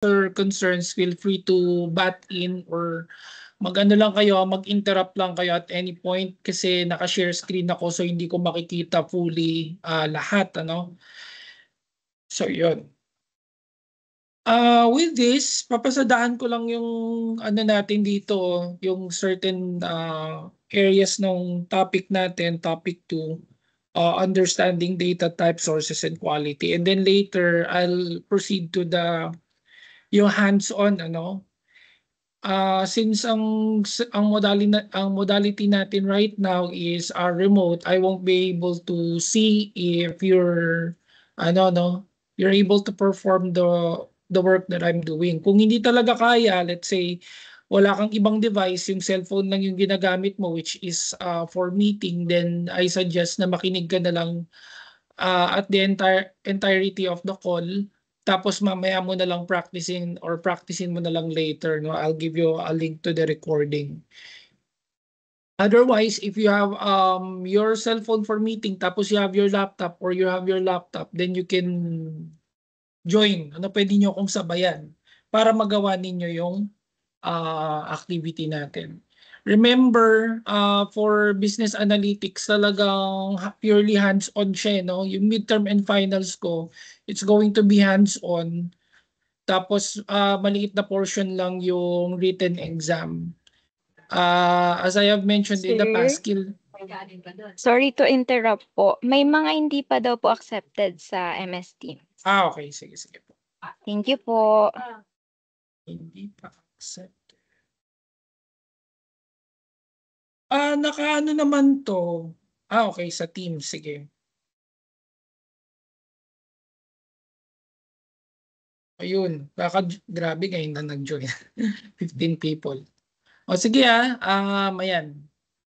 or concerns, feel free to bat in or mag-ano lang kayo, mag-interrupt lang kayo at any point kasi naka-share screen ako so hindi ko makikita fully lahat, ano. So, yun. With this, papasadaan ko lang yung ano natin dito, yung certain areas ng topic natin, topic 2, understanding data type, sources, and quality. And then later, I'll proceed to yung hands-on, ano. Since ang modality natin right now is remote, I won't be able to see if ano no, you're able to perform the work that I'm doing. Kung hindi talaga kaya, let's say wala kang ibang device, yung cellphone lang yung ginagamit mo which is for meeting, then I suggest na makinig ka na lang at the entirety of the call. Tapos mamaya mo na lang practicing mo na lang later. No? I'll give you a link to the recording. Otherwise, if you have your cell phone for meeting, tapos you have your laptop or you have your laptop, then you can join. Ano, pwede nyo akong sabayan para magawa ninyo yung activity natin. Remember, for business analytics, talagang purely hands-on siya, no? Yung midterm and finals ko, it's going to be hands-on. Tapos, maliit na portion lang yung written exam. As I have mentioned in the past, Sorry to interrupt po. May mga hindi pa daw po accepted sa MS Teams. okay. Sige po. Thank you po. Hindi pa accept. Nakaano naman to. Okay, sa Teams. Sige. Ayun, grabe ngayon na nag-join. 15 people. O sige ayan.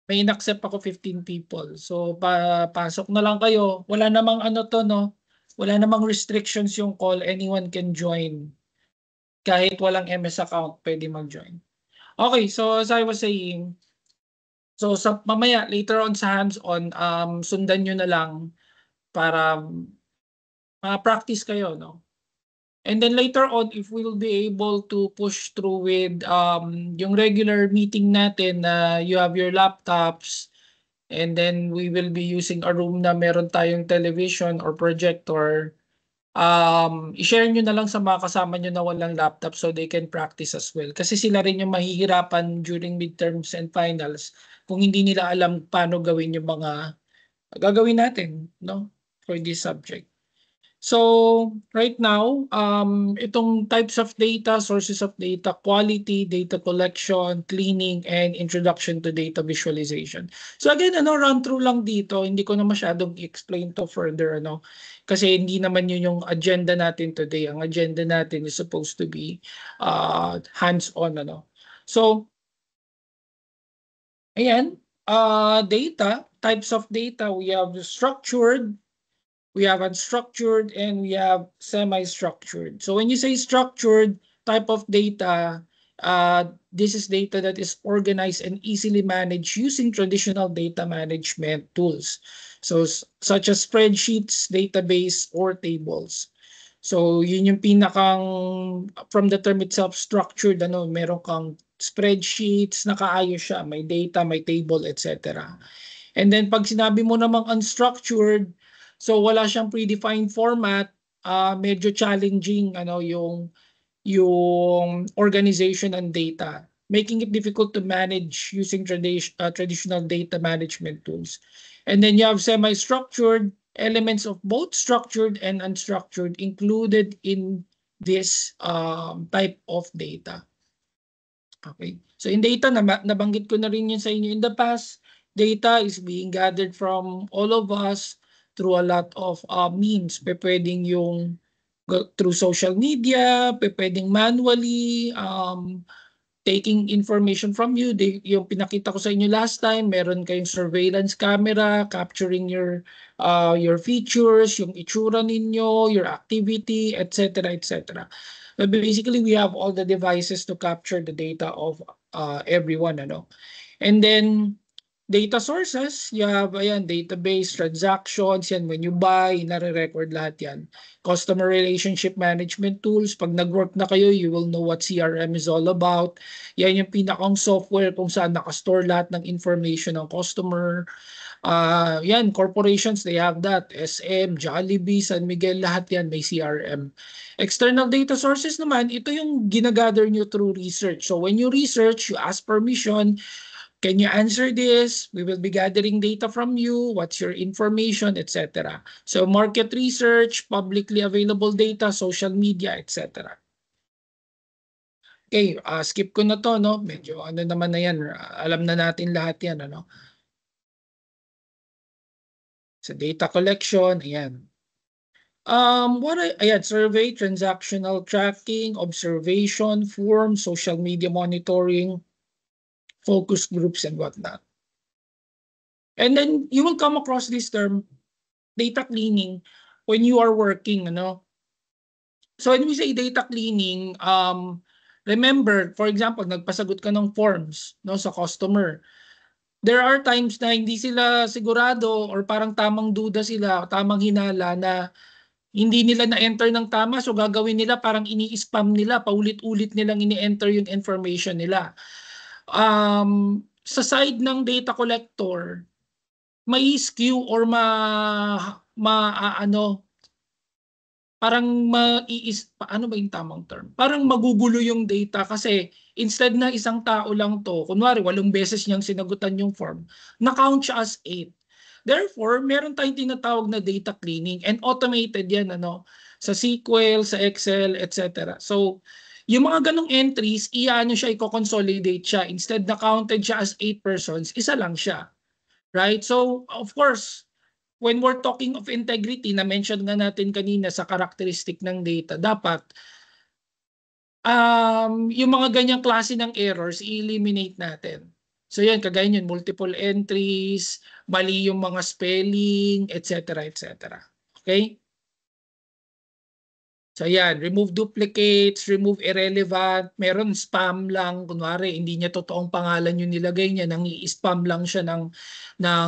May in-accept ako 15 people. So pasok na lang kayo. Wala namang ano to, no? Wala namang restrictions yung call. Anyone can join. Kahit walang MS account, pwede mag-join. Okay, so as I was saying, so sa mamaya later on sa hands-on, sundan nyo na lang para ma-practice kayo, no? And then later on, if we'll be able to push through with yung regular meeting natin na you have your laptops and then we will be using a room na meron tayong television or projector, i-share nyo na lang sa mga kasama nyo na walang laptop so they can practice as well. Kasi sila rin yung mahihirapan during midterms and finals kung hindi nila alam paano gawin yung mga gagawin natin, no, for this subject. So right now, itong types of data, sources of data, quality, data collection, cleaning, and introduction to data visualization. So again, run through lang dito. Hindi ko na masyadong explain to further, kasi hindi naman yun yung agenda natin today. Ang agenda natin is supposed to be hands-on, So, ayan, data, types of data, we have structured, we have unstructured, and we have semi-structured. So when you say structured type of data, this is data that is organized and easily managed using traditional data management tools. So such as spreadsheets, database, or tables. So yun yung pinakang, from the term itself, structured, meron kang spreadsheets, nakaayos siya, may data, may table, etc. And then pag sinabi mo namang unstructured, so wala siyang predefined format, medyo challenging yung organization and data, making it difficult to manage using traditional data management tools. And then you have semi-structured, elements of both structured and unstructured included in this type of data. Okay. So in data, nabanggit ko na rin yun sa inyo in the past. Data is being gathered from all of us through a lot of means. Pwedeng yung through social media, pwedeng manually, taking information from you. Yung pinakita ko sa inyo last time, meron kayong surveillance camera capturing your features, yung itsura ninyo, your activity, etc., etc. But basically, we have all the devices to capture the data of everyone, And then Data sources, you have ayan, database, transactions, yan when you buy, nare-record lahat yan. Customer relationship management tools, pag nag-work na kayo, you will know what CRM is all about. Yan yung pinakang software kung saan nakastore lahat ng information ng customer. Yan, corporations, they have that. SM, Jollibee, San Miguel, lahat yan may CRM. External data sources naman, ito yung ginagather nyo through research. So when you research, you ask permission, can you answer this? We will be gathering data from you. What's your information, etc. So market research, publicly available data, social media, etc. Okay, skip ko na to, no? Medyo ano naman na yan. Alam na natin lahat yan, ano? Sa data collection, ayan. Ayan, survey, transactional tracking, observation, form, social media monitoring, focus groups, and whatnot. And then you will come across this term, data cleaning, when you are working, ano? So when we say data cleaning, remember, for example, nagpasagot ka ng forms, no, sa customer. There are times na hindi sila sigurado or parang tamang duda sila, tamang hinala na hindi nila na-enter ng tama, so gagawin nila parang ini-spam nila, paulit-ulit nilang ini-enter yung information nila. Sa side ng data collector, may skew or parang ano ba yung tamang term? Parang magugulo yung data kasi instead na isang tao lang to, kunwari 8 beses niyang sinagutan yung form, na-count siya as 8. Therefore, meron tayong tinatawag na data cleaning and automated yan sa SQL, sa Excel, etc. So, yung mga ganong entries, iano siya, i-consolidate siya. Instead na counted siya as 8 persons, isa lang siya. Right? So, of course, when we're talking of integrity, na-mention nga natin kanina sa characteristic ng data, dapat yung mga ganyang klase ng errors, i-eliminate natin. So yan, kagaya yun, multiple entries, mali yung mga spelling, etc. etc. Okay? So yan, remove duplicates, remove irrelevant, meron spam lang, kunwari hindi niya totoong pangalan yung nilagay niya, nang i-spam lang siya ng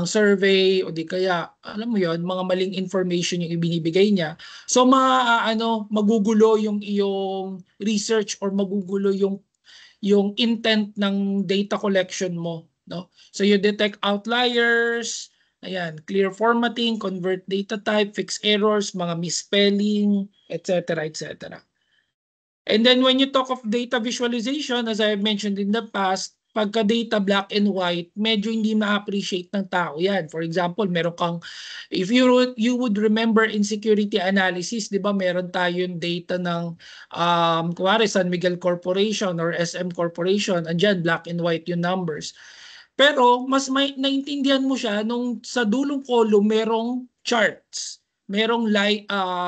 survey o di kaya, alam mo yon, mga maling information yung ibinibigay niya. So magugulo yung iyong research or magugulo yung intent ng data collection mo, no? So you detect outliers, ayan, clear formatting, convert data type, fix errors, mga misspelling, etc., etc. And then when you talk of data visualization, as I mentioned in the past, pagka data black and white, medyo hindi ma-appreciate ng tao yan. For example, meron kang, if you would remember in security analysis, di ba meron tayong data ng, kuwari San Miguel Corporation or SM Corporation, andyan black and white yung numbers. Pero mas may naintindihan mo siya nung sa dulong column merong charts. Merong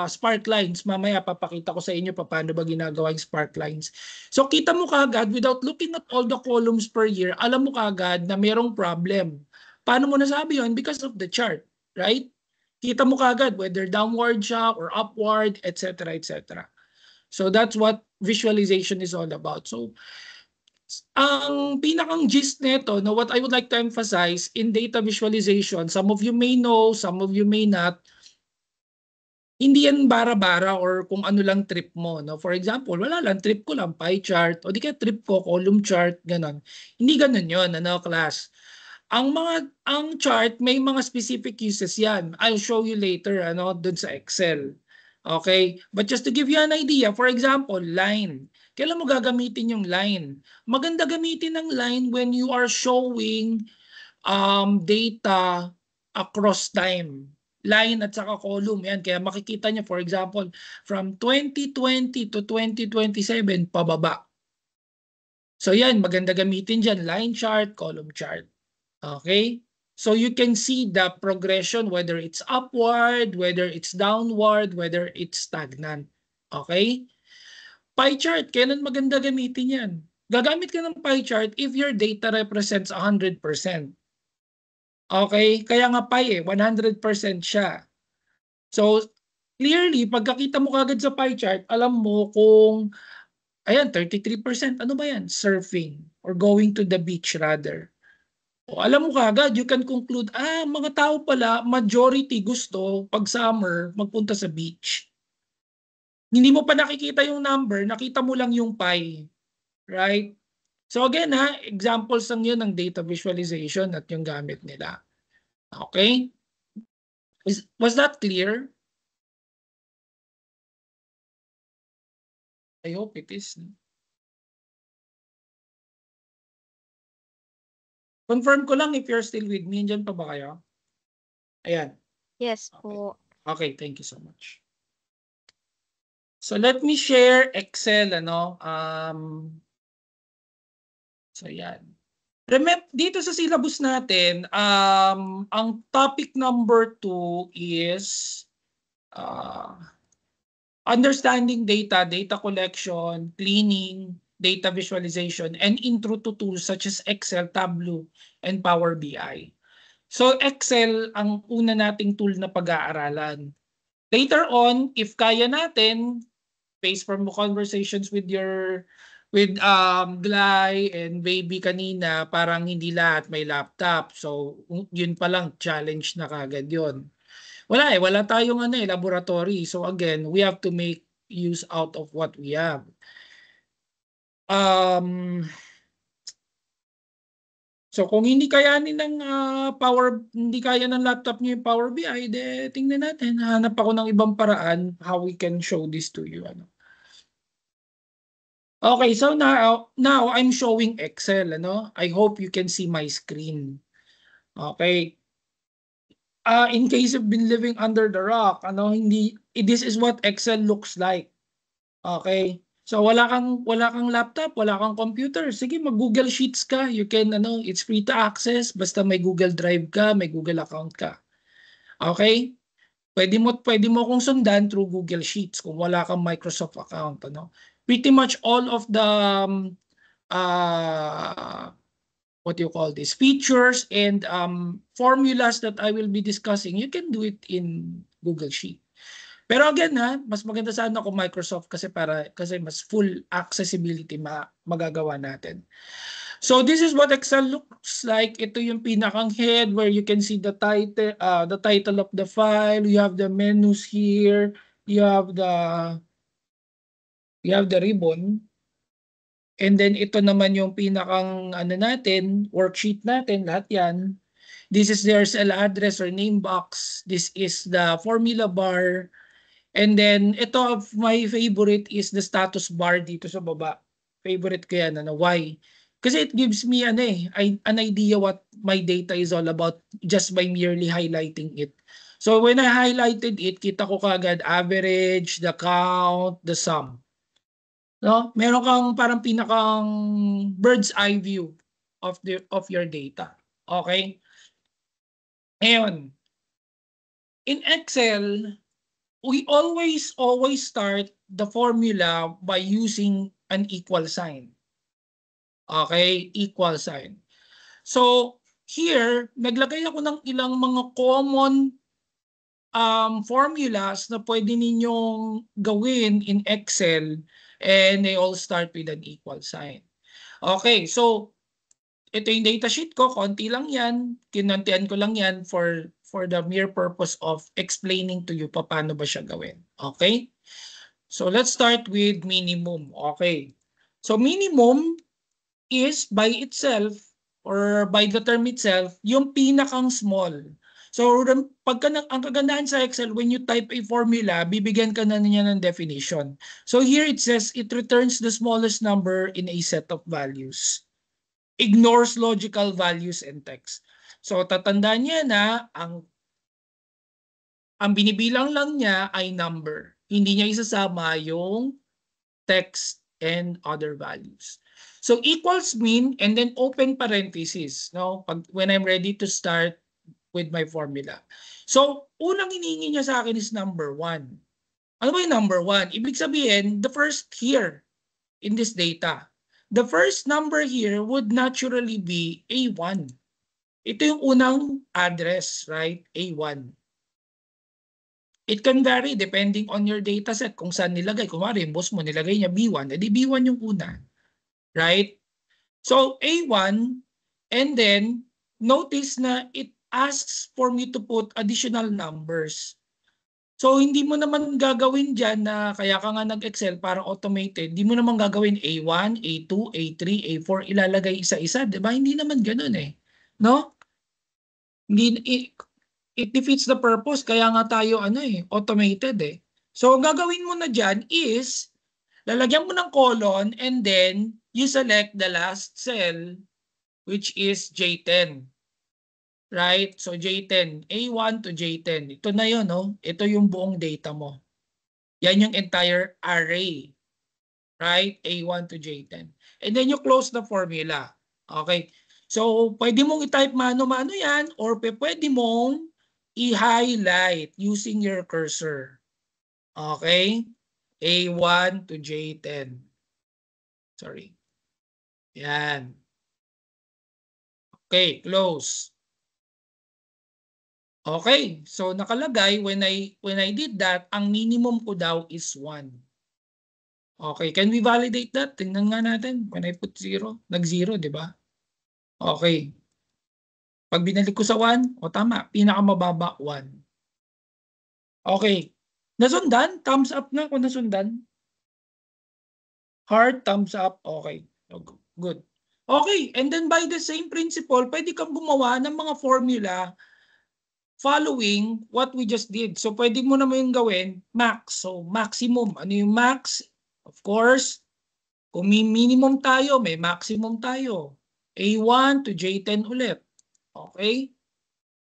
spark lines. Mamaya papakita ko sa inyo paano ba ginagawa yung spark lines. So kita mo kaagad, without looking at all the columns per year, alam mo kaagad na merong problem. Paano mo nasabi yun? Because of the chart, right? Kita mo kaagad whether downward siya or upward, etc. etc. So that's what visualization is all about. So ang pinakang gist nito, what I would like to emphasize in data visualization, some of you may know, some of you may not, hindi yan bara-bara or kung ano lang trip mo. No? For example, wala lang, trip ko lang pie chart o di kaya trip ko column chart, ganon. Hindi ganon yun, class. Ang chart, may mga specific uses yan. I'll show you later dun sa Excel. Okay? But just to give you an idea, for example, line. Kailan mo gagamitin yung line? Maganda gamitin ng line when you are showing data across time. Line at saka column. Yan. Kaya makikita nyo, for example, from 2020 to 2027, pababa. So yan, maganda gamitin dyan. Line chart, column chart. Okay? So you can see the progression, whether it's upward, whether it's downward, whether it's stagnant. Okay? Pie chart, kailan maganda gamitin yan? Gagamit ka ng pie chart if your data represents 100%. Okay? Kaya nga pie 100% siya. So, clearly, pagkakita mo kagad sa pie chart, alam mo kung, ayan, 33%, ano ba yan? Surfing or going to the beach rather. O alam mo kaagad, you can conclude, mga tao pala, majority gusto pag summer magpunta sa beach. Hindi mo pa nakikita yung number, nakita mo lang yung pie. Right? So again examples lang yun ng data visualization at yung gamit nila. Okay? Was that clear? I hope it is. Confirm ko lang if you're still with me. Diyan pa ba kayo? Ayan. Yes Okay. po. Okay, thank you so much. So let me share Excel, so yan. Remember, dito sa syllabus natin, ang topic number 2 is understanding data, data collection, cleaning, data visualization, and intro to tools such as Excel, Tableau, and Power BI. So Excel ang una nating tool na pag-aaralan. Later on, if kaya natin, based from conversations with Glay and Baby kanina, parang hindi lahat may laptop. So yun pa lang, challenge na kagad yun. Wala tayong laboratory. So again, we have to make use out of what we have. So kung hindi kayanin ng hindi kaya ng laptop niyo yung Power BI, tingnan natin. Hanap ako ng ibang paraan how we can show this to you. Okay, so now I'm showing Excel, I hope you can see my screen. Okay. In case you've been living under the rock, this is what Excel looks like. Okay? So wala kang laptop, wala kang computer, sige mag-Google Sheets ka. You can it's free to access basta may Google Drive ka, may Google account ka. Okay? Pwede mo kung sundan through Google Sheets kung wala kang Microsoft account, Pretty much all of the what do you call this, features and formulas that I will be discussing, you can do it in Google Sheet. Pero again mas maganda sana kung Microsoft kasi mas full accessibility magagawa natin. So this is what Excel looks like. Ito yung pinakang head where you can see the title of the file, you have the menus here, you have the ribbon. And then ito naman yung pinakang worksheet natin, lahat yan. This is their cell address or name box. This is the formula bar. And then ito my favorite is the status bar dito sa baba. Favorite ko yan, why? Kasi it gives me an idea what my data is all about just by merely highlighting it. So when I highlighted it, kita ko kagad average, the count, the sum. No? Meron kang parang pinakang bird's eye view of your data. Okay? Ngayon, in Excel, we always start the formula by using an equal sign. Okay? Equal sign. So, here, naglagay ako ng ilang mga common formulas na pwede ninyong gawin in Excel, and they all start with an equal sign. Okay, so ito yung datasheet ko, konti lang yan, kinantian ko lang yan for the mere purpose of explaining to you paano ba siya gawin. Okay? So let's start with minimum. Okay. So minimum is by itself or by the term itself, yung pinakang small. So ang kagandahan sa Excel, when you type a formula, bibigyan ka na niya ng definition. So here it says it returns the smallest number in a set of values. Ignores logical values and text. So tatandaan niya na ang binibilang lang niya ay number. Hindi niya isasama yung text and other values. So equals mean and then open parenthesis, when I'm ready to start with my formula. So unang hinihingi niya sa akin is number 1. Ano ba yung number 1? Ibig sabihin, the first here in this data. The first number here would naturally be A1. Ito yung unang address, right? A1. It can vary depending on your data set kung saan nilagay. Kung yung boss mo nilagay niya B1, edi B1 yung una. Right? So A1, and then notice na it asks for me to put additional numbers. So, hindi mo naman gagawin dyan na kaya ka nga nag-Excel parang automated. Hindi mo naman gagawin A1, A2, A3, A4, ilalagay isa-isa. Diba? Hindi naman ganun eh. No? Hindi, it defeats the purpose. Kaya nga tayo automated eh. So, ang gagawin mo na dyan is, lalagyan mo ng colon and then you select the last cell which is J10. Right? So J10, A1 to J10. Ito na yun, no? Ito yung buong data mo. Yan yung entire array. Right? A1 to J10. And then you close the formula. Okay? So, pwede mong i-type mano-mano yan or pwede mong i-highlight using your cursor. Okay? A1 to J10. Sorry. Yan. Okay, close. Okay, so nakalagay when I did that, ang minimum ko daw is 1. Okay, can we validate that? Tingnan nga natin. When I put 0, nag-0, di ba? Okay. Pag binalik ko sa 1, o tama, pinakamababa 1. Okay. Nasundan? Thumbs up nga kung nasundan. Heart, thumbs up. Okay. Good. Okay, and then by the same principle, pwede kang gumawa ng mga formula following what we just did. So, pwede mo naman yung gawin, max. So, maximum. Ano yung max? Of course, kung may minimum tayo, may maximum tayo. A1 to J10 ulit. Okay?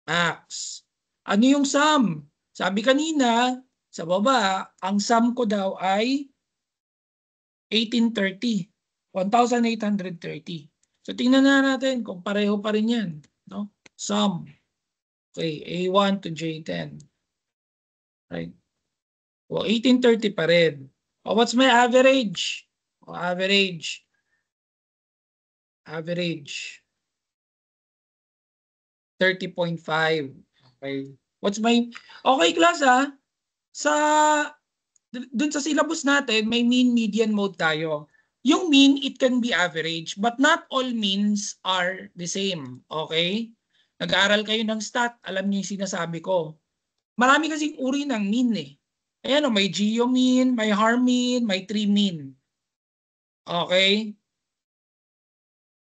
Max. Ano yung sum? Sabi kanina, sa baba, ang sum ko daw ay 1830. 1,830. So, tingnan na natin kung pareho pa rin yan. No? Sum. Okay, A1 to J10. Right. O, 1830 pa rin. O, what's my average? O, average. Average. 30.5. Okay. What's my... Okay, class Sa... Dun sa syllabus natin, may mean, median, mode tayo. Yung mean, it can be average, but not all means are the same. Okay? Nag-aaral kayo ng stat, alam niyo yung sinasabi ko. Marami kasing uri ng mean eh. Ayan may geo-mean, may harmean, may tree-mean. Okay?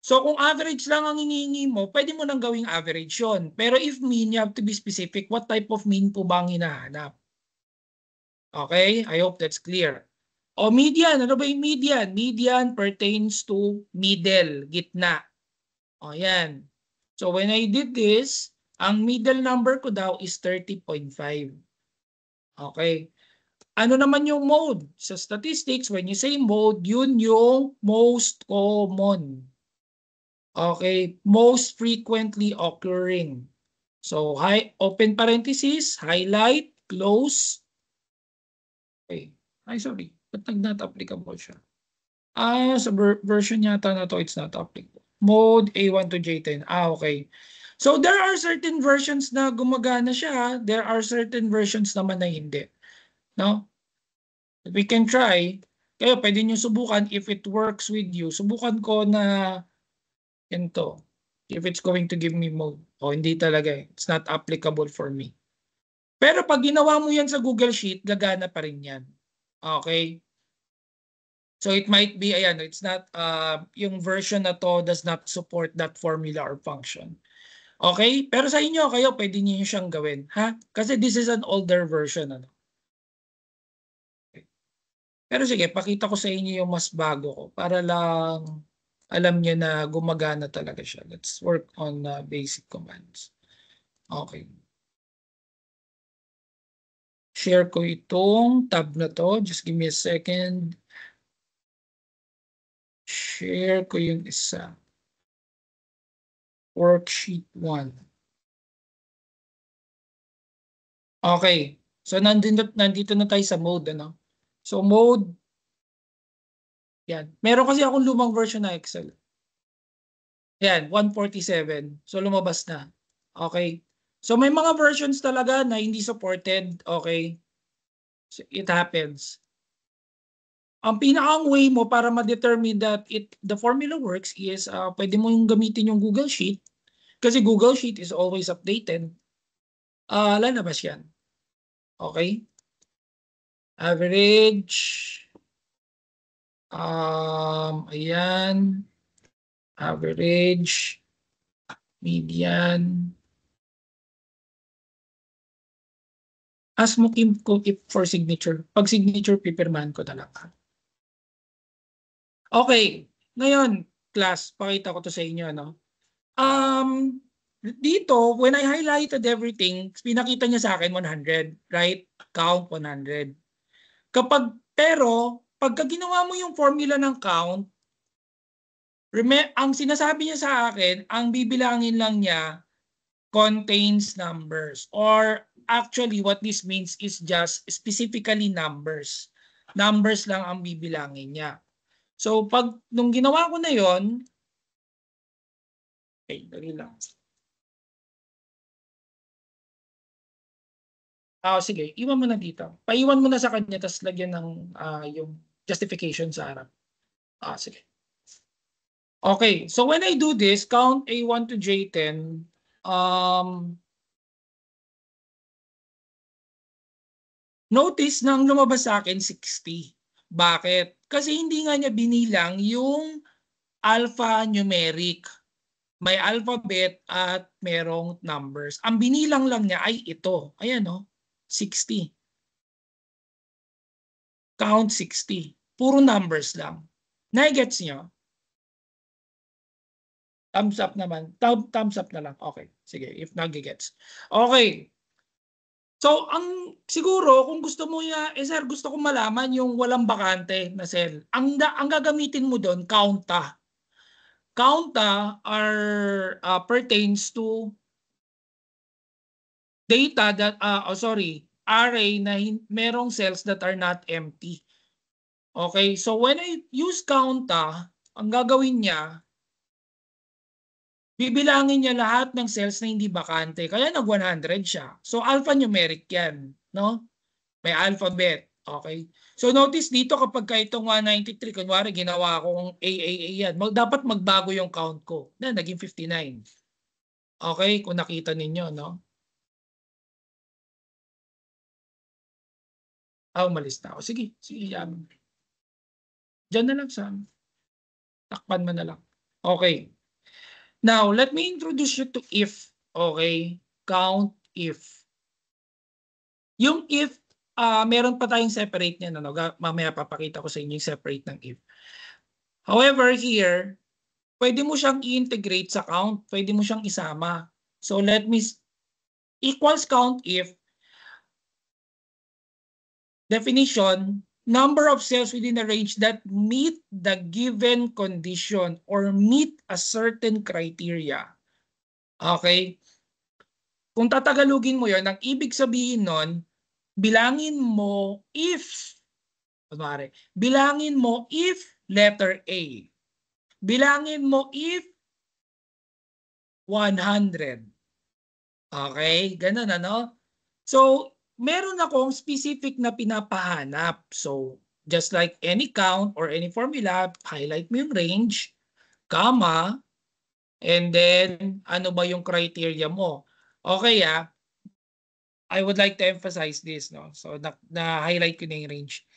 So kung average lang ang hinihingi mo, pwede mo nang gawing average yun. Pero if mean, you have to be specific. What type of mean po ba ang hinahanap? Okay? I hope that's clear. O median, ano ba yung median? Median pertains to middle, gitna. O yan. So when I did this, ang middle number ko daw is 30.5. Okay. Ano naman yung mode? Sa statistics, when you say mode, yun yung most common. Okay. Most frequently occurring. So, open parenthesis, highlight, close. Okay. Ay, sorry. Ba't not applicable siya? Sa version yata na to, it's not applicable. Mode A1 to J10. Okay. So, there are certain versions na gumagana siya. There are certain versions naman na hindi. No? We can try. Kayo, pwede nyo subukan if it works with you. Subukan ko na ganito. If it's going to give me mode. O, hindi talaga eh. It's not applicable for me. Pero pag ginawa mo yan sa Google Sheet, gagana pa rin yan. Okay? So it might be, ayan, it's not, yung version na to does not support that formula or function. Okay? Pero sa inyo, kayo, pwede niyo siyang gawin. Ha? Kasi this is an older version. Ano? Pero sige, pakita ko sa inyo yung mas bago ko para lang alam niyo na gumagana talaga siya. Let's work on basic commands. Okay. Share ko itong tab na to. Just give me a second. Share ko yung isa. Worksheet 1. Okay. So nandito na tayo sa mode. Ano? So mode. Yan. Meron kasi akong lumang version na Excel. Yan, 147. So lumabas na. Okay. So may mga versions talaga na hindi supported. Okay. So, it happens. Ang pinakang way mo para ma-determine that the formula works is pwede mo yung gamitin yung Google Sheet. Kasi Google Sheet is always updated. Lalabas yan. Okay? Average. Ayan. Average. Median. Ask mo Kim kung if for signature. Pag signature, pipirmahan ko talaga. Okay. Ngayon, class, pakita ko to sa inyo. No? Dito, when I highlighted everything, pinakita niya sa akin 100. Right? Count 100. Pero, pagka ginawa mo yung formula ng count, ang sinasabi niya sa akin, ang bibilangin lang niya, contains numbers. Or actually, what this means is just specifically numbers. Numbers lang ang bibilangin niya. So, nung ginawa ko na yon, okay, dali lang. Sige, iwan mo na dito. Paiwan mo na sa kanya, tapos lagyan ng yung justification sa harap. Sige. Okay, so when I do this, count A1 to J10, notice na ang lumabas sa akin 60. Bakit? Kasi hindi nga niya binilang yung alphanumeric. May alphabet at merong numbers. Ang binilang lang niya ay ito. Ayan o, 60. Count 60. Puro numbers lang. Nai-gets niyo? Thumbs up naman. Thumbs up na lang. Okay. Sige, if nag-gets. Okay. So, siguro, kung gusto mo sir, gusto ko malaman yung walang bakante na cell. Ang gagamitin mo doon, counta. Counta pertains to data that, array na merong cells that are not empty. Okay, so when I use counta, ang gagawin niya, bibilangin niya lahat ng cells na hindi bakante. Kaya nag-100 siya. So alphanumeric yan, no? May alphabet. Okay? So notice dito kapag itong 193, kunwari ginawa kong AAA yan, dapat magbago yung count ko. Naging 59. Okay? Kung nakita ninyo, no? Umalis na ako. Sige. Diyan na lang sa takpan mo na lang. Okay. Now, let me introduce you to if. Okay? Count if. Yung if, meron pa tayong separate niyan. Ano? Mamaya papakita ko sa inyo yung separate ng if. However, here, pwede mo siyang i-integrate sa count. Pwede mo siyang isama. So, let me equals count if definition, number of cells within a range that meet the given condition or meet a certain criteria. Okay? Kung tatagalugin mo yon, ang ibig sabihin nun, bilangin mo if letter A. Bilangin mo if 100. Okay? Ganun, ano? So, meron akong specific na pinapahanap. So, just like any count or any formula, highlight mo yung range, comma, and then ano ba yung criteria mo? Okay, I would like to emphasize this, no? So, na-highlight ko na yung range.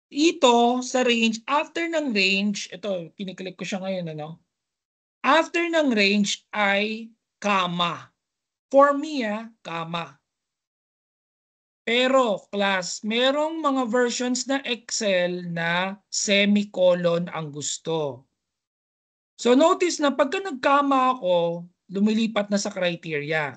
Ito, sa range, after ng range, ito, kiniklik ko siya ngayon, ano? After ng range ay comma. For me, comma. Pero, class, merong mga versions na Excel na semicolon ang gusto. So, notice na pagka nagkama ako, lumilipat na sa criteria.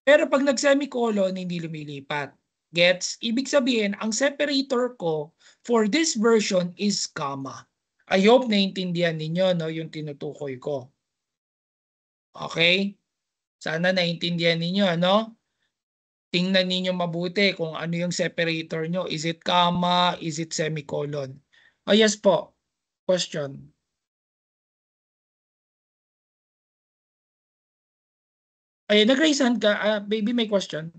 Pero pag nag-semicolon, hindi lumilipat. Gets? Ibig sabihin, ang separator ko for this version is comma. I hope naintindihan ninyo, no, yung tinutukoy ko. Okay? Sana naintindihan ninyo, ano? Tingnan ninyo mabuti kung ano yung separator nyo. Is it comma? Is it semicolon? Yes po. Question. Ay, nag-raise hand ka. Baby, may question?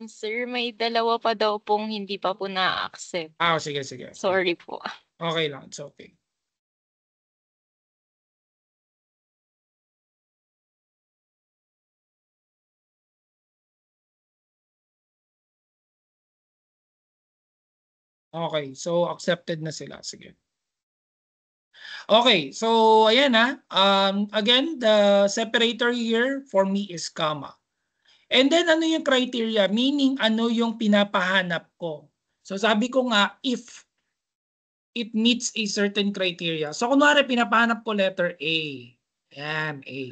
Sir, may dalawa pa daw pong hindi pa po na-accept. Sige. Sorry po. Okay lang. It's okay. Okay, so accepted na sila. Sige. Okay, so ayan again, the separator here for me is comma. And then ano yung criteria? Meaning ano yung pinapahanap ko. So sabi ko nga, if it meets a certain criteria. So kunwari pinapahanap ko letter A. Yan, A.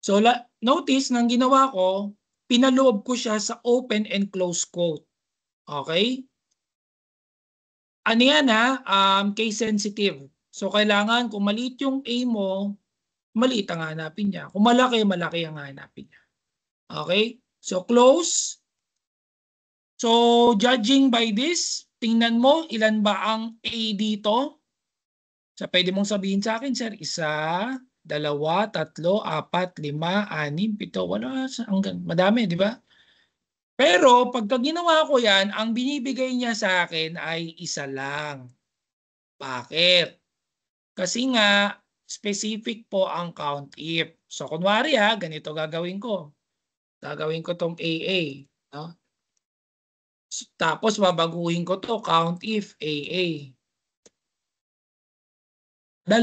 So notice nang ginawa ko, pinaloob ko siya sa open and close quote. Okay? Ano yan case sensitive. So kailangan kung maliit yung A mo, maliit ang hanapin niya. Kung malaki, malaki ang hanapin niya. Okay? So close. So judging by this, tingnan mo ilan ba ang A dito? So pwede mong sabihin sa akin, sir, 1, 2, 3, 4, 5, 6, 7, 8, hanggang madami, di ba? Pero pagka ginawa ko yan, ang binibigay niya sa akin ay 1 lang. Bakit? Kasi nga, specific po ang count if. So kunwari ganito gagawin ko. Gagawin ko tong AA. No? Tapos babaguhin ko to count if AA. 2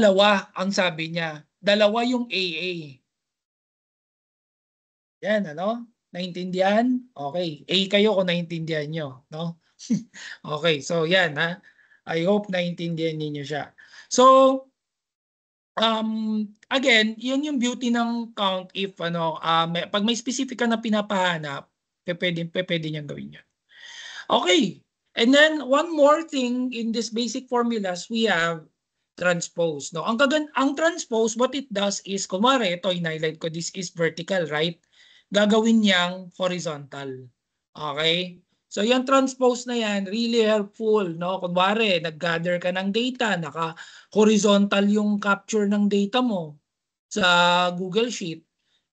ang sabi niya. 2 yung AA. Yan, ano? Naintindihan? Okay. A kayo kung naintindihan nyo. No? Okay, so yan I hope naintindihan niyo siya. So, again, yun yung beauty ng count if pag may specific ka na pinapahanap, pwede niyang gawin yan. Okay. And then one more thing in this basic formulas, we have transpose. No? Ang transpose, what it does is, kumare, ito, in-highlight ko, this is vertical, right? Gagawin niyang horizontal. Okay? So yung transpose na yan, really helpful. No? Kunwari, nag-gather ka ng data, naka-horizontal yung capture ng data mo sa Google Sheet.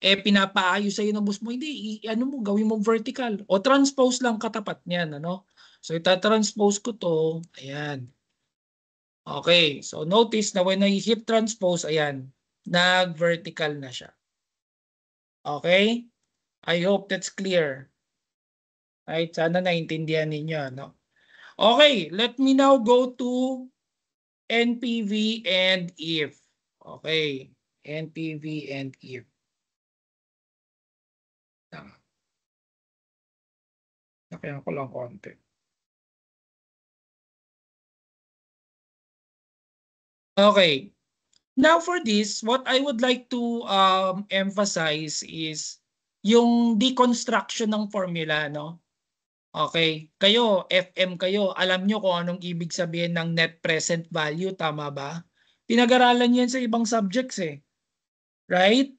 Pinapaayos sa'yo ng boss mo, hindi, gawin mo vertical. O transpose lang katapat niyan. Ano? So ita-transpose ko to, ayan. Okay, so notice na when I hit transpose, ayan, nag-vertical na siya. Okay? I hope that's clear. Right, sana naintindihan ninyo, no? Okay, let me now go to NPV and if. Okay, NPV and if. Nakaya ko lang konti. Okay. Now for this, what I would like to emphasize is yung deconstruction ng formula, no? Okay. Kayo, FM kayo, alam nyo kung anong ibig sabihin ng net present value, tama ba? Pinag-aralan yan sa ibang subjects Right?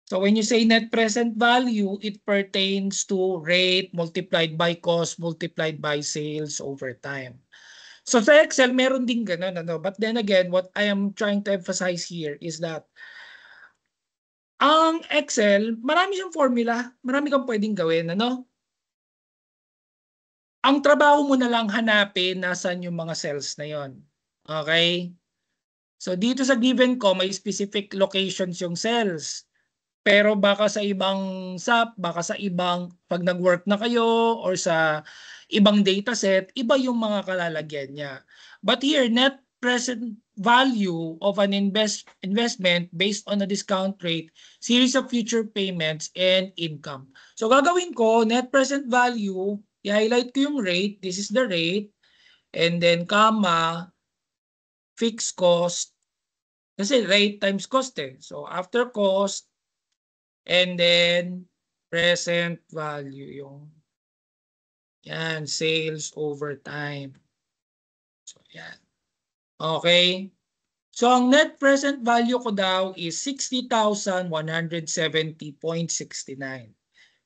So when you say net present value, it pertains to rate multiplied by cost multiplied by sales over time. So sa Excel, meron din ganun. But then again, what I am trying to emphasize here is that ang Excel, marami siyang formula. Marami kang pwedeng gawin. Ang trabaho mo na lang hanapin nasan yung mga cells na yon. Okay? So dito sa given ko, may specific locations yung cells. Pero baka sa ibang SAP, baka sa ibang pag nag-work na kayo or sa ibang dataset, iba yung mga kalalagyan niya. But here, net present value of an investment based on a discount rate, series of future payments, and income. So gagawin ko, net present value, i-highlight ko yung rate, this is the rate, and then comma, fixed cost, kasi rate times cost So after cost, and then present value yung yan, sales over time. So yan. Okay. So ang net present value ko daw is 60,170.69.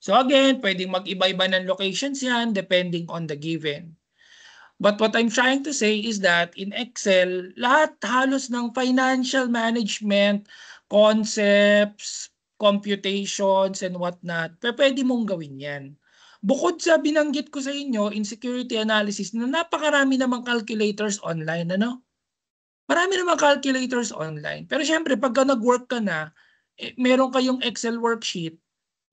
So again, pwedeng mag-iba-iba ng locations yan depending on the given. But what I'm trying to say is that in Excel, lahat halos ng financial management, concepts, computations, and whatnot, pwede mong gawin yan. Bukod sa binanggit ko sa inyo, in security analysis, na napakarami namang calculators online, Marami namang calculators online. Pero syempre, pagka nag-work ka na, meron kayong Excel worksheet,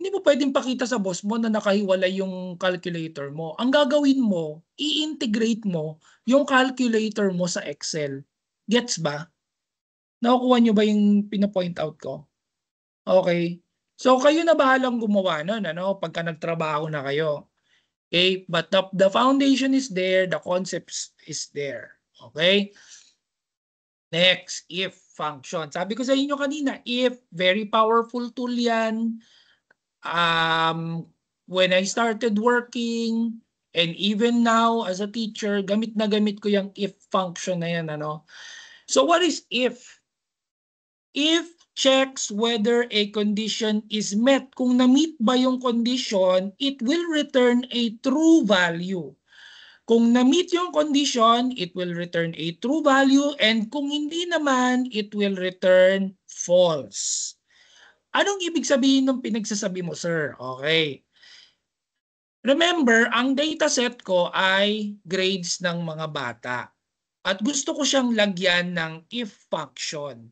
Hindi mo pwedeng pakita sa boss mo na nakahiwalay yung calculator mo. Ang gagawin mo, i-integrate mo yung calculator mo sa Excel. Gets ba? Nakukuha nyo ba yung pinapoint out ko? Okay. So kayo na bahalang gumawa nun, ano, pagka nagtrabaho na kayo. Okay? But the foundation is there, the concept is there. Okay? Next, if function. Sabi ko sa inyo kanina, if, very powerful tool yan. When I started working, and even now as a teacher, gamit na gamit ko yung if function na yan. Ano? So what is if? If checks whether a condition is met. Kung na-meet ba yung condition, it will return a true value. Kung na-meet yung condition, it will return a true value, and kung hindi naman, it will return false. Anong ibig sabihin ng pinagsasabi mo, sir? Okay. Remember, ang dataset ko ay grades ng mga bata. At gusto ko siyang lagyan ng if function.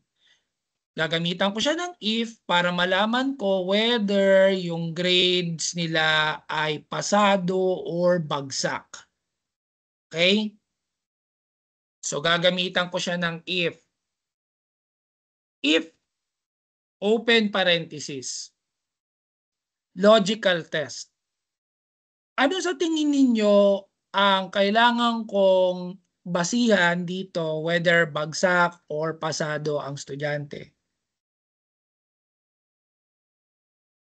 Gagamitan ko siya ng if para malaman ko whether yung grades nila ay pasado or bagsak. Okay? So gagamitan ko siya ng if. If, open parenthesis, logical test. Ano sa tingin ninyo ang kailangan kong basihan dito whether bagsak or pasado ang estudyante?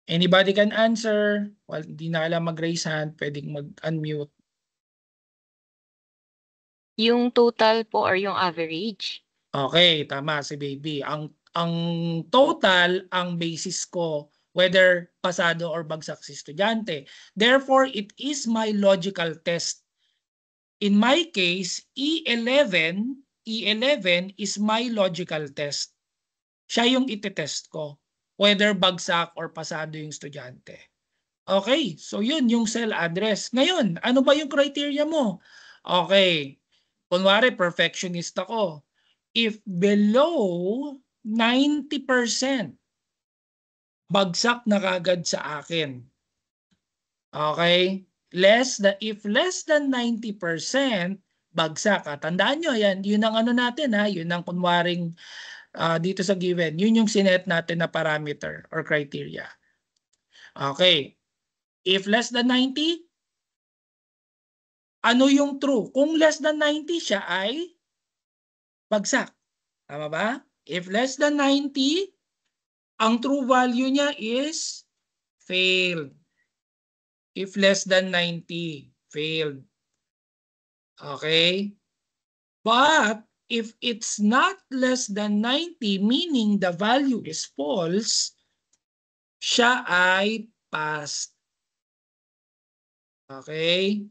Anybody can answer? Well, hindi na kailangan mag-raise hand, pwedeng mag-unmute. Yung total po or yung average? Okay, tama si baby. Ang total ang basis ko whether pasado or bagsak si estudyante. Therefore, it is my logical test. In my case, E11 is my logical test. Siya yung itetest ko whether bagsak or pasado yung estudyante. Okay, so yun yung cell address. Ngayon, ano ba yung criteria mo? Okay, kunwari perfectionist ako. If below 90%, bagsak na kagad sa akin. Okay? If less than 90%, bagsak. Tandaan nyo, yun ang ano natin, yun ang kunwaring dito sa given. Yun yung sinet natin na parameter or criteria. Okay. If less than 90, ano yung true? Kung less than 90 siya ay bagsak. Tama ba? If less than 90, ang true value niya is failed. If less than 90, failed. Okay? But if it's not less than 90, meaning the value is false, siya ay passed. Okay?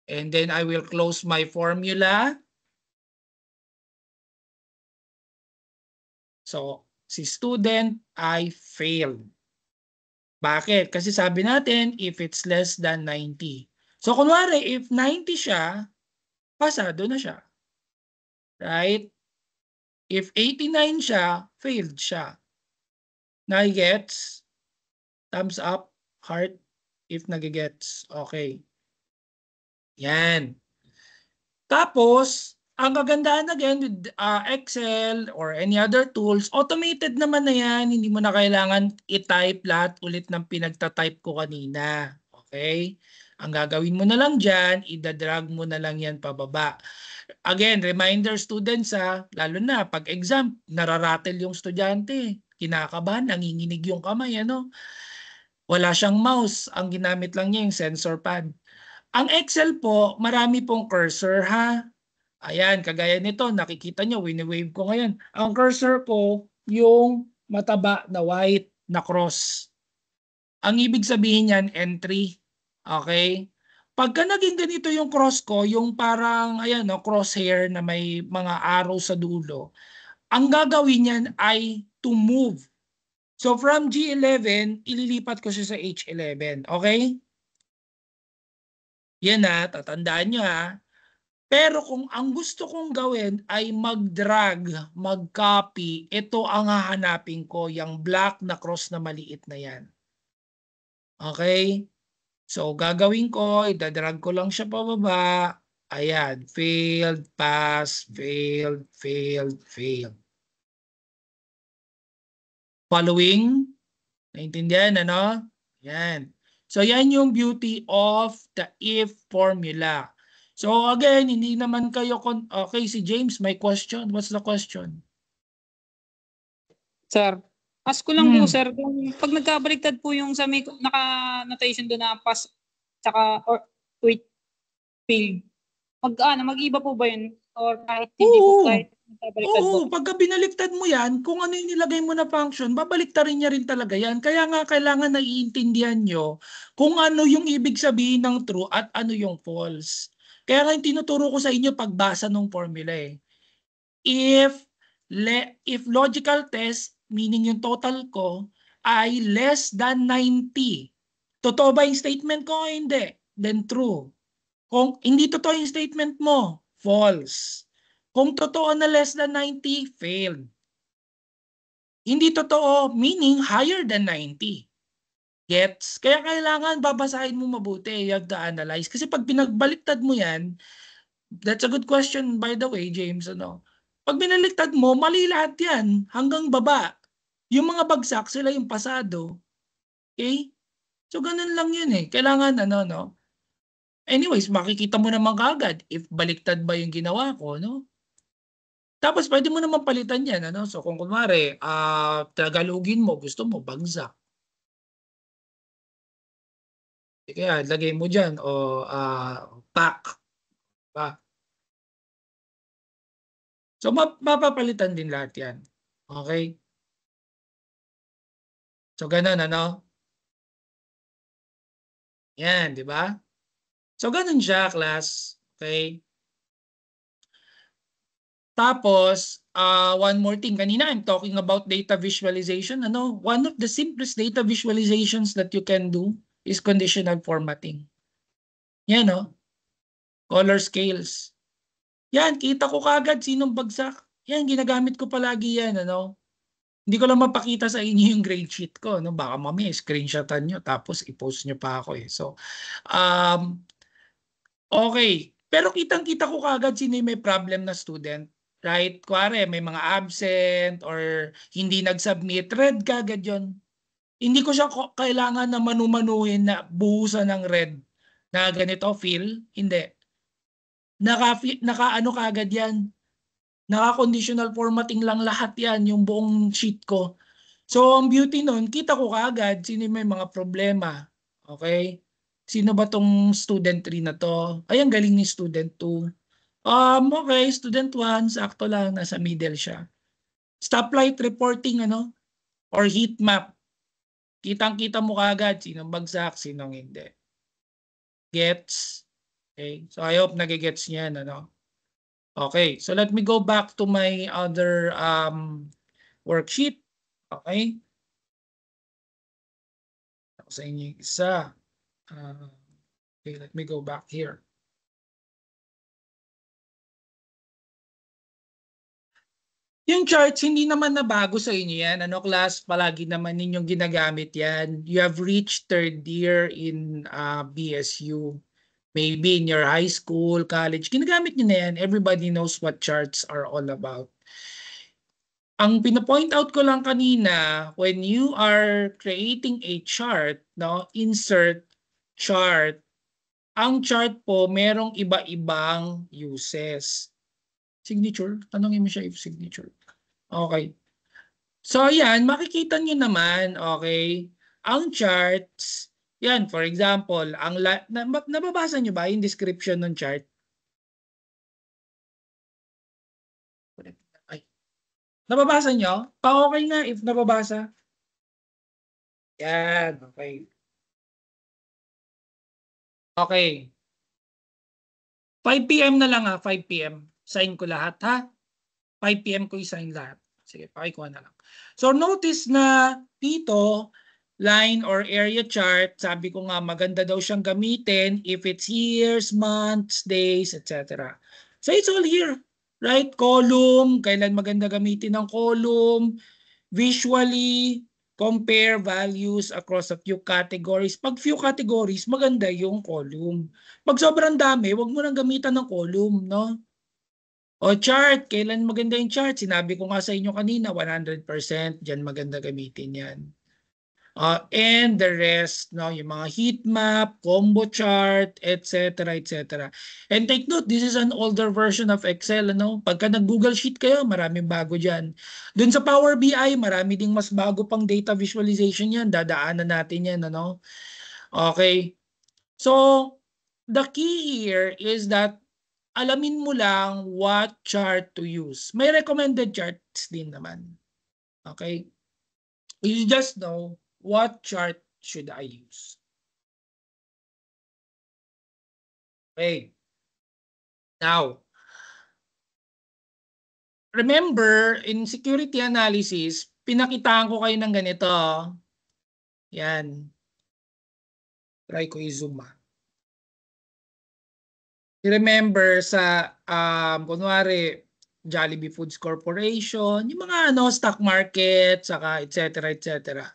And then I will close my formula. So, si student ay failed. Bakit? Kasi sabi natin, if it's less than 90. So, kunwari, if 90 siya, pasado na siya. Right? If 89 siya, failed siya. Nagigets? Thumbs up, heart, if nagigets. Okay. Yan. Tapos, ang kagandahan again with Excel or any other tools, automated naman na yan. Hindi mo na kailangan i-type lahat ulit ng pinagta-type ko kanina. Okay? Ang gagawin mo na lang dyan, i-drag mo na lang yan pababa. Again, reminder students lalo na pag exam, nararatel yung estudyante. Kinakabahan, nanginginig yung kamay. Ano? Wala siyang mouse. Ang ginamit lang niya yung sensor pad. Ang Excel po, marami pong cursor Ayan, kagaya nito, nakikita nyo, wini-wave ko ngayon. Ang cursor ko, yung mataba na white na cross. Ang ibig sabihin yan, entry. Okay? Pagka naging ganito yung cross ko, yung parang, ayan, crosshair na may mga arrow sa dulo, ang gagawin yan ay to move. So from G11, ililipat ko siya sa H11. Okay? Yan tatandaan nyo Pero kung ang gusto kong gawin ay mag-drag, mag-copy, ito ang hahanapin ko, yung black na cross na maliit na yan. Okay? So, gagawin ko, idadrag ko lang siya pababa. Ayan, failed, pass, failed, failed, failed. Following? Naintindihan, ano? Yan. So, yan yung beauty of the if formula. So, again, hindi naman kayo... Okay, si James, may question. What's the question? Sir, ask ko lang po, sir, kung pag nagkabaliktad po yung sa may naka-notation doon na pass tsaka or wait, failed, mag-iba po ba yun? Or kahit hindi po, kahit nagkabaliktad po? Oo, pagka binaliktad mo yan, kung ano yung nilagay mo na function, babaliktarin niya rin talaga yan. Kaya nga kailangan naiintindihan nyo kung ano yung ibig sabihin ng true at ano yung false. Kaya nga yung tinuturo ko sa inyo pagbasa ng formula eh. If logical test, meaning yung total ko, ay less than 90. Totoo ba yung statement ko o hindi? Then true. Kung hindi totoo yung statement mo, false. Kung totoo na less than 90, failed. Hindi totoo, meaning higher than 90. Gets? Kaya kailangan babasahin mo mabuti. You have to analyze. Kasi pag pinagbaliktad mo yan, that's a good question by the way, James. Ano? Pag binaliktad mo, mali lahat yan. Hanggang baba. Yung mga bagsak, sila yung pasado. Okay? So, ganun lang yun eh. Kailangan no? Anyways, makikita mo naman kaagad if baliktad ba yung ginawa ko, no? Tapos pwede mo naman palitan yan, ano? So kung kunwari, Tagalogin mo, gusto mo, bagsak. Kaya lagay mo dyan, o pack. Pa. So mapapalitan din lahat yan. Okay? So ganun, ano? Yan, di ba? So ganun siya, class. Okay? Tapos, one more thing. Kanina, I'm talking about data visualization. Ano? One of the simplest data visualizations that you can do is conditional formatting. Yan, no? Color scales. Yan, kita ko kagad sinong bagsak. Yan, ginagamit ko palagi yan, ano? Hindi ko lang mapakita sa inyo yung grade sheet ko, no? Baka mamaya screenshotan nyo tapos i-post nyo pa ako eh. So, okay. Pero kitang-kita ko kagad sino yung may problem na student. Right? Kuwari, may mga absent or hindi nag-submit. Red kagad yon. Hindi ko siya kailangan na manumanuhin na buhusan ng red na ganito, fill. Hindi. Naka-ano kagad yan. Naka-conditional formatting lang lahat yan, yung buong sheet ko. So, ang beauty nun, kita ko kaagad sino may mga problema. Okay? Sino ba tong student 3 na to? Ay, ang galing ni student 2. Okay, student 1, sakto lang, nasa middle siya. Stoplight reporting, ano? Or heat map. Kitang-kita mo kaagad sinong bagsak, sinong hindi. Gets? Okay, so I hope nagigets niyan, ano? Okay, so let me go back to my other worksheet. Okay? Ako sa inyo yung isa. Okay, let me go back here. Yung charts, hindi naman nabago sa inyo yan. Ano, class? Palagi naman ninyong ginagamit yan. You have reached third year in BSU. Maybe in your high school, college. Ginagamit nyo na yan. Everybody knows what charts are all about. Ang pinapoint out ko lang kanina, when you are creating a chart, no, insert chart, ang chart po merong iba-ibang uses. Signature? Tanongin mo siya if signature. Okay. So yan, makikita nyo naman, okay, ang charts, yan, for example, nababasa nyo ba yung description ng chart? Ay, nababasa nyo? Okay nga if nababasa. Yan, okay. Okay. 5 PM na lang 5 PM. Sign ko lahat ha. 5 PM ko i-sign lahat. Sige, pakikuha na lang. So notice na dito, line or area chart, sabi ko nga maganda daw siyang gamitin if it's years, months, days, etc. So it's all here, right? Column, kailan maganda gamitin ng column, visually, compare values across a few categories. Pag few categories, maganda yung column. Pag sobrang dami, wag mo nang gamitan ng column, no? O chart, kailan maganda yung chart? Sinabi ko nga sa inyo kanina, 100%, dyan maganda gamitin yan. And the rest, no, yung mga heat map, combo chart, etc., etc. And take note, this is an older version of Excel, ano? Pagka nag-Google Sheet kayo, maraming bago dyan. Dun sa Power BI, marami ding mas bago pang data visualization yan. Dadaanan natin yan, ano? Okay. So, the key here is that alamin mo lang what chart to use. May recommended charts din naman. Okay? You just know what chart should I use. Okay. Now, remember, in security analysis, pinakitaan ko kayo ng ganito. Yan. Try ko i-zoom. Remember sa, kunwari, Jollibee Foods Corporation, yung mga stock market, saka etc. etc.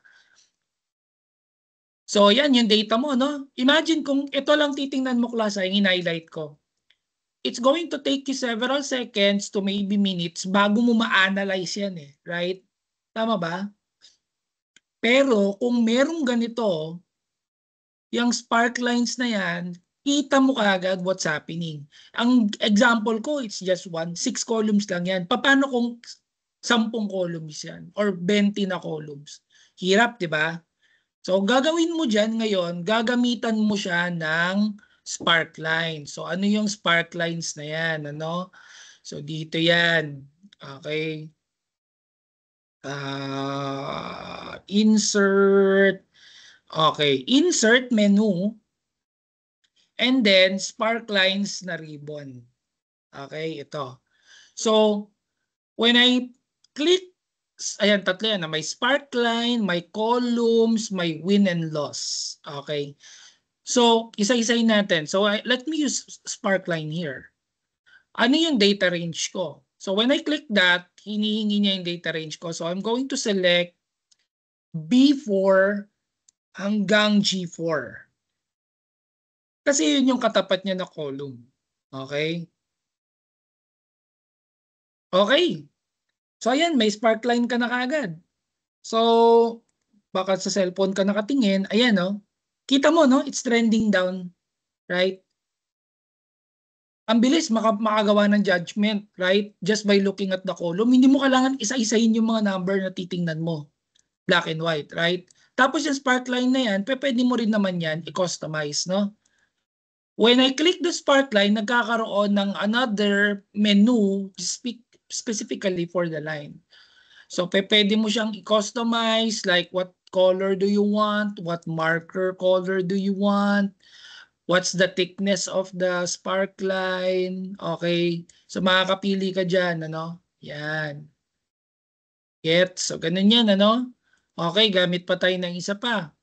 So yan yung data mo, no? Imagine kung ito lang titingnan mo, klasa, yung in-highlight ko. It's going to take you several seconds to maybe minutes bago mo ma-analyze yan eh, right? Tama ba? Pero kung merong ganito, yung spark lines na yan, kita mo kaagad what's happening. Ang example ko, it's just 6 columns lang yan. Paano kung 10 columns yan? Or 20 na columns? Hirap, di ba? So, gagawin mo dyan ngayon, gagamitan mo siya ng spark line. So, ano yung spark lines na yan? Ano? So, dito yan. Okay. Insert. Okay. Insert menu. And then, spark lines na ribbon. Okay, ito. So, when I click, ayan, tatlo yan. May spark line, may columns, may win and loss. Okay. So, isa-isayin natin. So, let me use spark line here. Ano yung data range ko? So, when I click that, hinihingi niya yung data range ko. So, I'm going to select B4 hanggang G4. Kasi yun yung katapat niya na column. Okay? Okay. So, ayan, may spark line ka na kaagad. So, baka sa cellphone ka nakatingin, ayan, no? Kita mo, no? It's trending down, right? Ang bilis makagawa ng judgment, right? Just by looking at the column. Hindi mo kailangan isa-isahin yung mga number na titingnan mo. Black and white, right? Tapos yung spark line na yan, pwede mo rin naman yan i-customize, no? When I click the spark line, nagkakaroon ng another menu specifically for the line. So, pwede mo siyang i-customize, like what color do you want? What marker color do you want? What's the thickness of the spark line? Okay. So, makakapili ka dyan, ano? Yan. Get. So, ganun yan, ano? Okay, gamit pa tayo ng isa pa.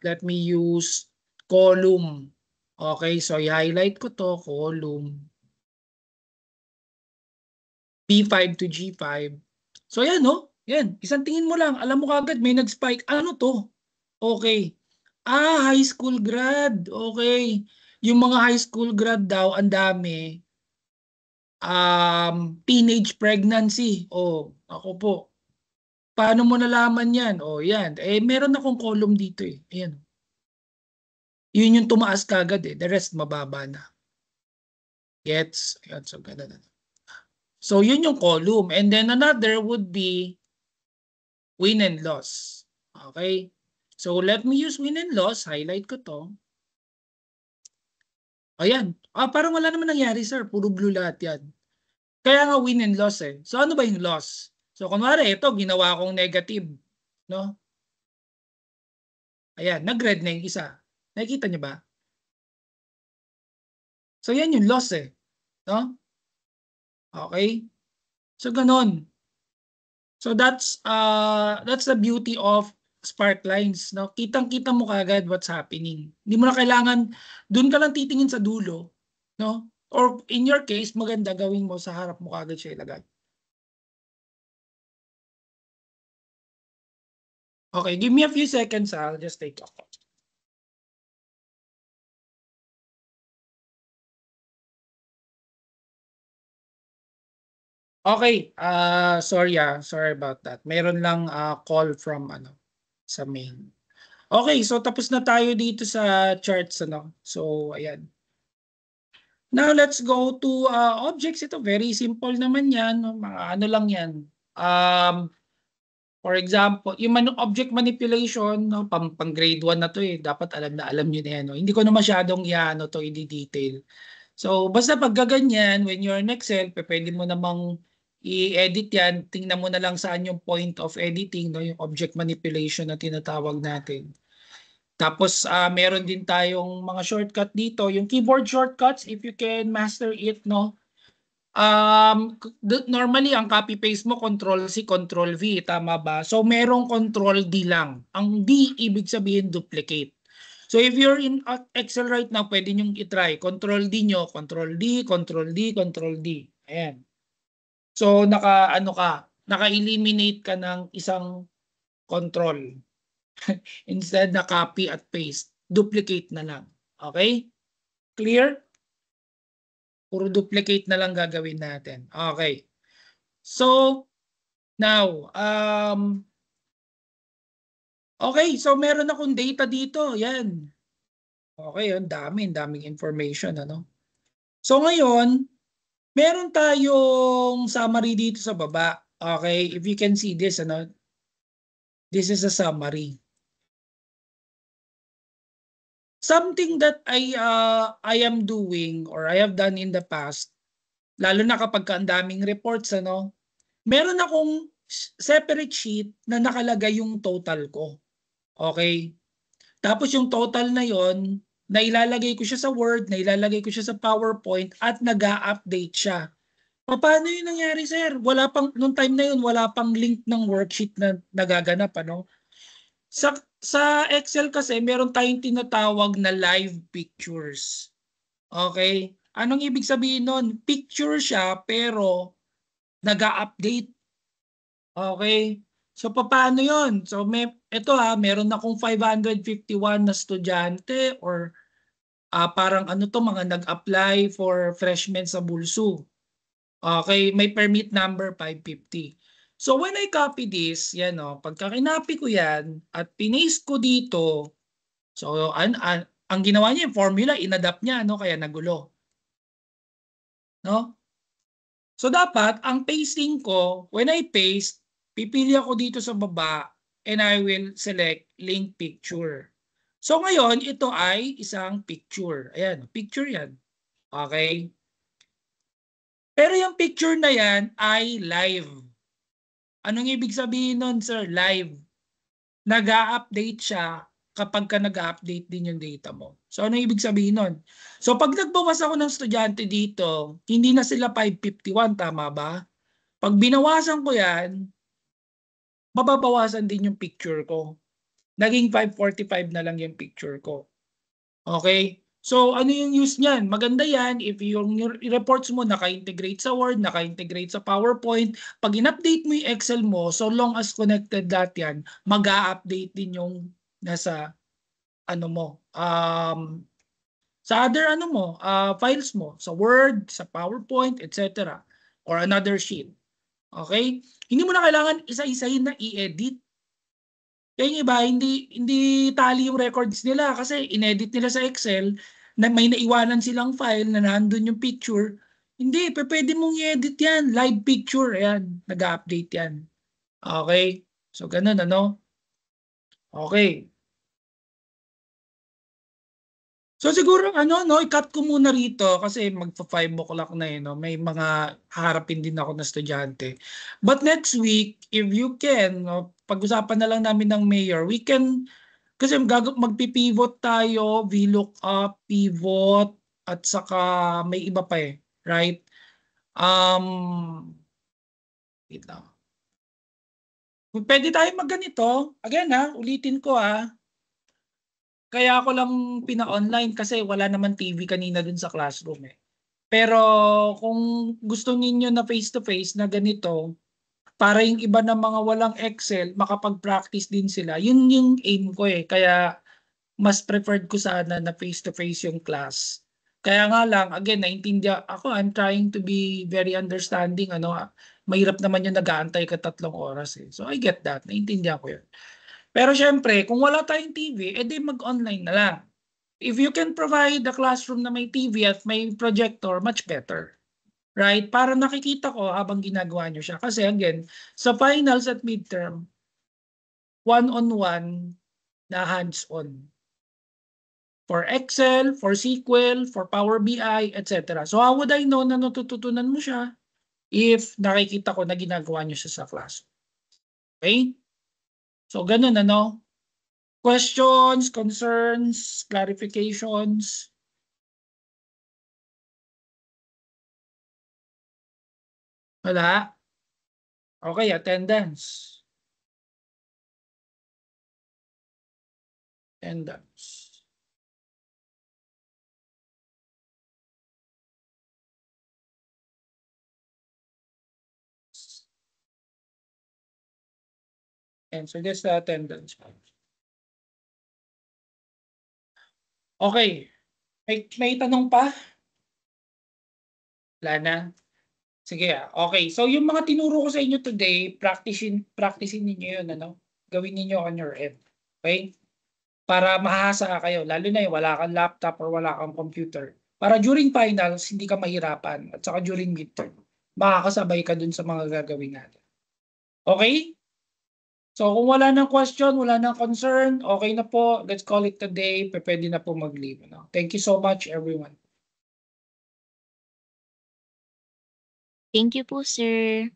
Let me use column. Okay, so i-highlight ko to, column. B5 to G5. So yan, no? Yan, isang tingin mo lang, alam mo kagad may nag-spike. Ano to? Okay. High school grad. Okay. Yung mga high school grad daw, ang dami. Teenage pregnancy. Oh, ako po. Paano mo nalaman yan? Oh, yan. Meron akong column dito eh. Ayan. Yun yung tumaas kagad eh. The rest mababa na. Gets? Ayan, so ganun. So, yun yung column. And then another would be win and loss. Okay? So, let me use win and loss. Highlight ko to. Ayan. Parang wala naman nangyari, sir. Puro blue lahat yan. Kaya nga win and loss eh. So, ano ba yung loss? So, kunwari, ito, ginawa kong negative. No? Ayan, nag-red na yung isa. Nakikita niyo ba? So, yan yung loss eh. No? Okay? So, ganun. So, that's the beauty of spark lines. No? Kitang-kita mo kagad what's happening. Hindi mo na kailangan, dun ka lang titingin sa dulo. No? Or in your case, maganda gawin mo sa harap mo kagad siya ilagay. Okay, give me a few seconds. I'll just take off. Okay, sorry about that. Meron lang call from sa main. Okay, so tapos na tayo dito sa charts So ayan. Now let's go to objects. Ito very simple naman 'yan, mga ano lang 'yan. For example, yung object manipulation, pang grade 1 na to dapat alam niyo na 'yan, Hindi ko na masyadong i-detail. So basta pag gaganyan, when you're in Excel, pwede mo namang i-edit yan. Tingnan mo na lang saan yung point of editing, yung object manipulation na tinatawag natin. Tapos meron din tayong mga shortcut dito. Yung keyboard shortcuts, if you can master it, normally ang copy paste mo Control-C, Control-V, tama ba? So merong Control-D lang. Ang D ibig sabihin duplicate. So if you're in Excel right now, pwede nyo i-try. Control-D nyo, Control-D, Control-D, Control-D. Ayan. So naka-eliminate ka ng isang control. Instead na copy at paste, duplicate na lang. Okay? Clear? Puro duplicate na lang gagawin natin. Okay. So now, okay, so meron akong data dito. Yan. Okay, daming information, So ngayon, meron tayong summary dito sa baba. Okay, if you can see this, this is a summary. Something that I am doing or I have done in the past, lalo na kapag ang daming reports, meron akong separate sheet na nakalagay yung total ko. Okay? Tapos yung total na yon, nailalagay ko siya sa Word, nailalagay ko siya sa PowerPoint at nag-a-update siya. Paano yun nangyari, sir? Nung time na yun, wala pang link ng worksheet na nagaganap, Sa Excel kasi, meron tayong tinatawag na live pictures. Okay? Anong ibig sabihin nun? Picture siya, pero nag-a-update. Okay? So, paano yun? So, meron akong 551 na estudyante or parang mga nag-apply for freshmen sa Bulsu. Okay? May permit number 550. So when I copy this, yan pagka kinopy ko yan at pinaste ko dito, so ang ginawa niya yung formula, inadapt niya, kaya nagulo. So dapat, ang pasting ko, when I paste, pipili ako dito sa baba and I will select link picture. So ngayon, ito ay isang picture. Ayan, picture yan. Okay? Pero yung picture na yan ay live. Anong ibig sabihin nun, sir? Live. Nag-a-update siya kapag ka nag-a-update din yung data mo. So, anong ibig sabihin nun? So, pag nagbawas ako ng estudyante dito, hindi na sila 551, tama ba? Pag binawasan ko yan, mababawasan din yung picture ko. Naging 545 na lang yung picture ko. Okay? So, ano yung use niyan? Maganda yan if yung reports mo naka-integrate sa Word, naka-integrate sa PowerPoint. Pag in-update mo yung Excel mo, so long as connected lahat yan, mag-a-update din yung nasa sa other files mo, sa Word, sa PowerPoint, etc. Or another sheet. Okay? Hindi mo na kailangan isa-isahin na i-edit. Kaya yung iba, hindi tali yung records nila kasi inedit nila sa Excel na may naiwanan silang file na nandun yung picture. Hindi, pwede mong i-edit yan. Live picture, ayan. Nag-update yan. Okay? So, ganun, Okay. So, siguro, i-cut ko muna rito kasi magpa-5 o'clock na May mga harapin din ako na estudyante. But next week, if you can, pag-usapan na lang namin ng mayor, we can, kasi magpipivot tayo, VLOOKUP, pivot, at saka may iba pa right? Wait lang. Pwede tayo magganito. Again ulitin ko Kaya ako lang pina-online kasi wala naman TV kanina dun sa classroom Pero kung gusto ninyo na face-to-face na ganito, para yung iba na mga walang Excel, makapag-practice din sila. Yun yung aim ko eh. Kaya mas preferred ko sana na face-to-face yung class. Kaya nga lang, again, naintindihan ako, I'm trying to be very understanding. Mahirap naman yung nag-aantay ka 3 oras eh. So I get that, naintindihan ko yun. Pero syempre, kung wala tayong TV, edi mag-online na lang. If you can provide a classroom na may TV at may projector, much better. Right? Para nakikita ko habang ginagawa nyo siya. Kasi again, sa finals at midterm, one-on-one na hands-on. For Excel, for SQL, for Power BI, etc. So how would I know na natututunan mo siya if nakikita ko na ginagawa nyo siya sa class? Okay? So ganun Questions, concerns, clarifications? Wala? Okay, attendance. Attendance. And so this the attendance. Okay. May tanong pa? Wala na? Sige Okay. So yung mga tinuro ko sa inyo today, practicein niyo yun, Gawin niyo on your end. Okay? Para mahasa kayo, lalo na yung wala kang laptop or wala kang computer. Para during finals, hindi ka mahirapan. At saka during midterm, makakasabay ka dun sa mga gagawin natin. Okay? So kung wala nang question, wala nang concern, okay na po. Let's call it a day. Pwede na po mag-leave. Thank you so much, everyone. Thank you po, sir.